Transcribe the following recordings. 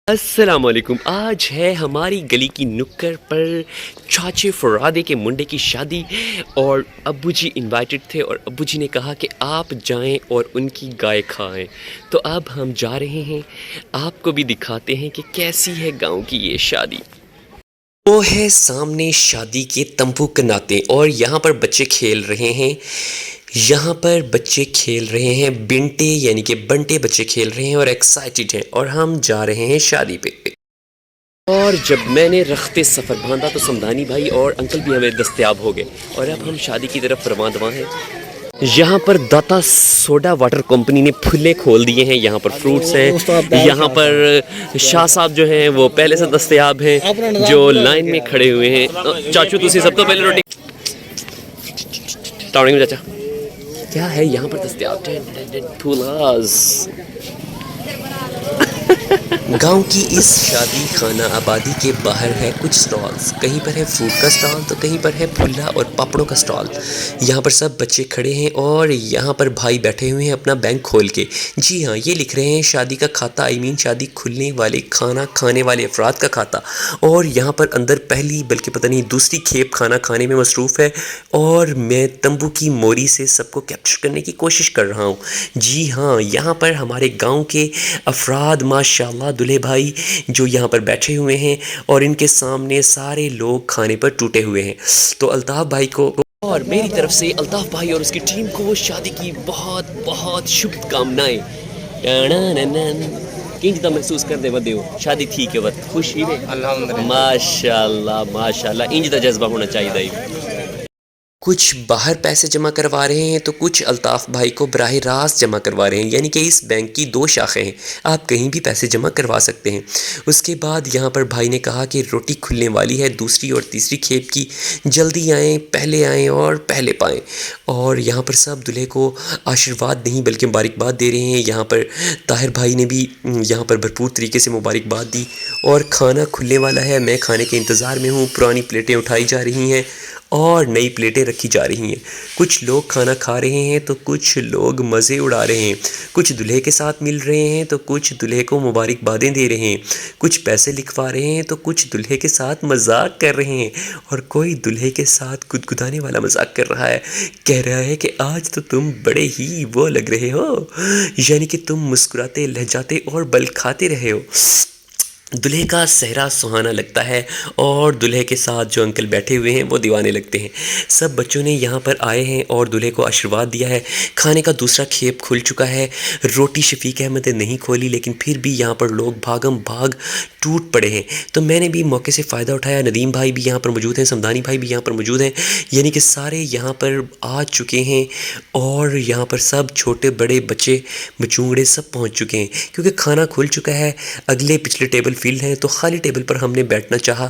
السلام علیکم. آج ہے ہماری گلی کی نکڑ پر چاچے فرادے کے منڈے کی شادی اور ابو جی انوائٹڈ تھے اور ابو جی نے کہا کہ آپ جائیں اور ان کی گائے کھائیں. تو اب ہم جا رہے ہیں, آپ کو بھی دکھاتے ہیں کہ کیسی ہے گاؤں کی یہ شادی. وہ ہے سامنے شادی کے تمبو کناتے اور یہاں پر بچے کھیل رہے ہیں. یہاں پر بچے کھیل رہے ہیں, بنٹے یعنی کہ بنٹے بچے کھیل رہے ہیں اور ایکسائٹڈ ہیں, اور ہم جا رہے ہیں شادی پہ. اور جب میں نے رخت سفر باندھا تو سمدانی بھائی اور انکل بھی ہمیں دستیاب ہو گئے اور اب ہم شادی کی طرف رواں دواں ہیں. یہاں پر داتا سوڈا واٹر کمپنی نے پھلے کھول دیے ہیں. یہاں پر فروٹس ہیں. یہاں پر شاہ صاحب جو ہیں وہ پہلے سے دستیاب ہیں جو لائن میں کھڑے ہوئے ہیں. چاچو تسی سب تو پہلے روٹی ٹاؤننگ میں چاچا کیا ہے یہاں پر دستیاب پھولاز. گاؤں کی اس شادی خانہ آبادی کے باہر ہے کچھ سٹالز. کہیں پر ہے فروٹ کا سٹال تو کہیں پر ہے پھلا اور پاپڑوں کا سٹال. یہاں پر سب بچے کھڑے ہیں اور یہاں پر بھائی بیٹھے ہوئے ہیں اپنا بینک کھول کے. جی ہاں, یہ لکھ رہے ہیں شادی کا کھاتا, شادی کھلنے والے کھانا کھانے والے افراد کا کھاتا. اور یہاں پر اندر پہلی بلکہ پتہ نہیں دوسری کھیپ کھانا کھانے میں مصروف ہے اور میں تمبو کی موری سے سب کو کیپچر کرنے کی کوشش کر رہا ہوں. جی ہاں, یہاں پر ہمارے گاؤں کے افراد ماشاءاللہ دلہے بھائی جو یہاں پر بیٹھے ہوئے ہیں اور ان کے سامنے سارے لوگ کھانے پر ٹوٹے ہوئے ہیں. تو الطاف بھائی کو اور میری طرف سے الطاف بھائی اور اس کی ٹیم کو شادی کی بہت بہت شبھ کامنائیں. کنج تو محسوس کر دے ودے ہو شادی تھی کہ وقت خوشی میں ماشاءاللہ ماشاءاللہ انج دا جذبہ ہونا چاہیے. کچھ باہر پیسے جمع کروا رہے ہیں تو کچھ الطاف بھائی کو براہ راست جمع کروا رہے ہیں, یعنی کہ اس بینک کی 2 شاخیں ہیں, آپ کہیں بھی پیسے جمع کروا سکتے ہیں. اس کے بعد یہاں پر بھائی نے کہا کہ روٹی کھلنے والی ہے دوسری اور تیسری کھیپ کی, جلدی آئیں اور پہلے پائیں. اور یہاں پر سب دلہے کو آشیرواد نہیں بلکہ مبارکباد دے رہے ہیں. یہاں پر طاہر بھائی نے بھی یہاں پر بھرپور طریقے سے مبارکباد دی اور کھانا کھلنے والا ہے. میں کھانے کے انتظار میں ہوں. پرانی پلیٹیں اٹھائی جا رہی ہیں اور نئی پلیٹیں رکھی جا رہی ہیں. کچھ لوگ کھانا کھا رہے ہیں تو کچھ لوگ مزے اڑا رہے ہیں. کچھ دلہے کے ساتھ مل رہے ہیں تو کچھ دلہے کو مبارکبادیں دے رہے ہیں. کچھ پیسے لکھوا رہے ہیں تو کچھ دلہے کے ساتھ مذاق کر رہے ہیں اور کوئی دلہے کے ساتھ گدگدانے والا مذاق کر رہا ہے. کہہ رہا ہے کہ آج تو تم بڑے ہی وہ لگ رہے ہو, یعنی کہ تم مسکراتے لہجاتے اور بل کھاتے رہے ہو. دلہے کا صحرا سہانا لگتا ہے اور دلہے کے ساتھ جو انکل بیٹھے ہوئے ہیں وہ دیوانے لگتے ہیں. سب بچوں نے یہاں پر آئے ہیں اور دلہے کو آشیرواد دیا ہے. کھانے کا دوسرا کھیپ کھل چکا ہے. روٹی شفیق احمد نے نہیں کھولی لیکن پھر بھی یہاں پر لوگ بھاگم بھاگ ٹوٹ پڑے ہیں. تو میں نے بھی موقع سے فائدہ اٹھایا. ندیم بھائی بھی یہاں پر موجود ہیں, سمدانی بھائی بھی یہاں پر موجود ہیں, یعنی کہ سارے یہاں پر آ چکے ہیں اور یہاں پر سب چھوٹے بڑے بچے بچونگڑے سب پہنچ چکے ہیں کیونکہ کھانا کھل چکا ہے. اگلے پچھلے ٹیبل فل ہیں تو خالی ٹیبل پر ہم نے بیٹھنا چاہا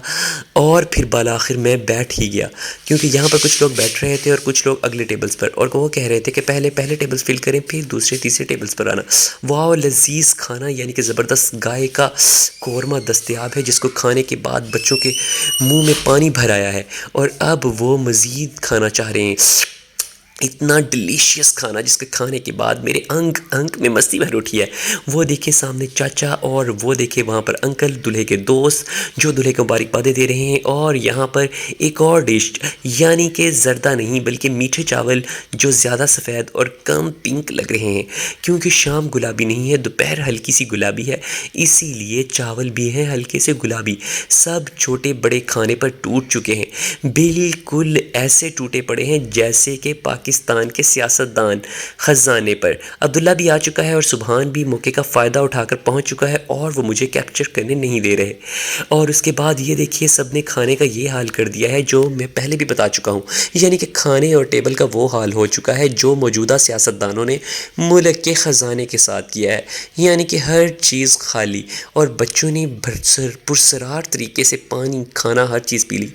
اور پھر بالآخر میں بیٹھ ہی گیا کیونکہ یہاں پر کچھ لوگ بیٹھ رہے تھے اور کچھ لوگ اگلے ٹیبلز پر, اور وہ کہہ رہے تھے کہ پہلے ٹیبلز فل کریں پھر دوسرے تیسرے ٹیبلز پر آنا. واو لذیذ کھانا, یعنی کہ زبردست گائے کا قورمہ دستیاب ہے جس کو کھانے کے بعد بچوں کے منہ میں پانی بھر آیا ہے اور اب وہ مزید کھانا چاہ رہے ہیں. اتنا ڈیلیشیس کھانا جس کے کھانے کے بعد میرے انگ میں مستی بھر اٹھی ہے. وہ دیکھیں سامنے چاچا اور وہ دیکھیں وہاں پر انکل دلہے کے دوست جو دلہے کو مبارکبادیں دے رہے ہیں. اور یہاں پر ایک اور ڈش, یعنی کہ زردہ نہیں بلکہ میٹھے چاول جو زیادہ سفید اور کم پنک لگ رہے ہیں کیونکہ شام گلابی نہیں ہے, دوپہر ہلکی سی گلابی ہے, اسی لیے چاول بھی ہیں ہلکے سے گلابی. سب چھوٹے بڑے کھانے پر ٹوٹ چکے ہیں, بالکل ایسے ٹوٹے پڑے ہیں جیسے کہ پاکستان کے سیاستدان خزانے پر. عبداللہ بھی آ چکا ہے اور سبحان بھی موقع کا فائدہ اٹھا کر پہنچ چکا ہے اور وہ مجھے کیپچر کرنے نہیں دے رہے. اور اس کے بعد یہ دیکھیے سب نے کھانے کا یہ حال کر دیا ہے جو میں پہلے بھی بتا چکا ہوں, یعنی کہ کھانے اور ٹیبل کا وہ حال ہو چکا ہے جو موجودہ سیاستدانوں نے ملک کے خزانے کے ساتھ کیا ہے, یعنی کہ ہر چیز خالی اور بچوں نے پرسرار طریقے سے پانی کھانا ہر چیز پی لی.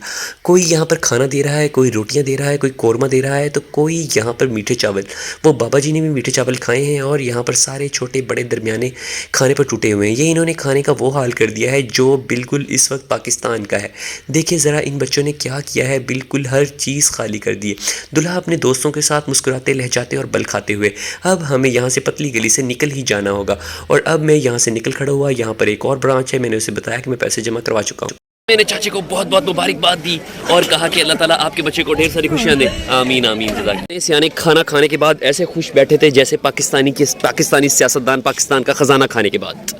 کوئی یہاں پر کھانا دے رہا ہے, کوئی روٹیاں دے رہا ہے, کوئی قورمہ دے رہا ہے تو کوئی یہاں پر میٹھے چاول، وہ بابا جی نے بھی میٹھے چاول کھائے ہیں اور یہاں پر سارے چھوٹے بڑے درمیانے کھانے پر ٹوٹے ہوئے ہیں. یہ انہوں نے کھانے کا وہ حال کر دیا ہے جو بالکل اس وقت پاکستان کا ہے. دیکھیں ذرا ان بچوں نے کیا کیا ہے، بالکل ہر چیز خالی کر دی ہے. دلہا اپنے دوستوں کے ساتھ مسکراتے لہجاتے اور بل کھاتے ہوئے. اب ہمیں یہاں سے پتلی گلی سے نکل ہی جانا ہوگا. اور اب میں یہاں سے نکل کھڑا ہوا. یہاں پر ایک اور برانچ ہے، میں نے اسے بتایا کہ میں پیسے جمع کروا چکا ہوں. میں نے چاچے کو بہت بہت مبارکباد دی اور کہا کہ اللہ تعالیٰ آپ کے بچے کو ڈھیر ساری خوشیاں دے. آمین آمین. جزاک. سیانے کھانا کھانے کے بعد ایسے خوش بیٹھے تھے جیسے پاکستانی سیاستدان پاکستان کا خزانہ کھانے کے بعد.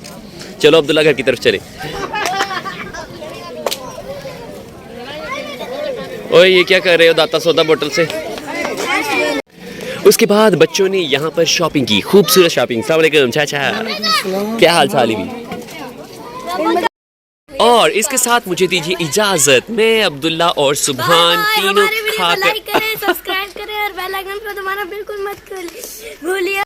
چلو عبداللہ گھر کی طرف چلے. اوے یہ کیا کر رہے ہو داتا سودا بوتل سے؟ اس کے بعد بچوں نے یہاں پر شاپنگ کی، خوبصورت شاپنگ. السلام علیکم چاچا، کیا حال چال ہے؟ اور اس کے ساتھ مجھے دیجیے اجازت، میں عبداللہ اور سبحان تینوں کھا کر لائک کریں، سبسکرائب کریں اور بیل آئیکن کو دبانا بالکل مت بھولیے.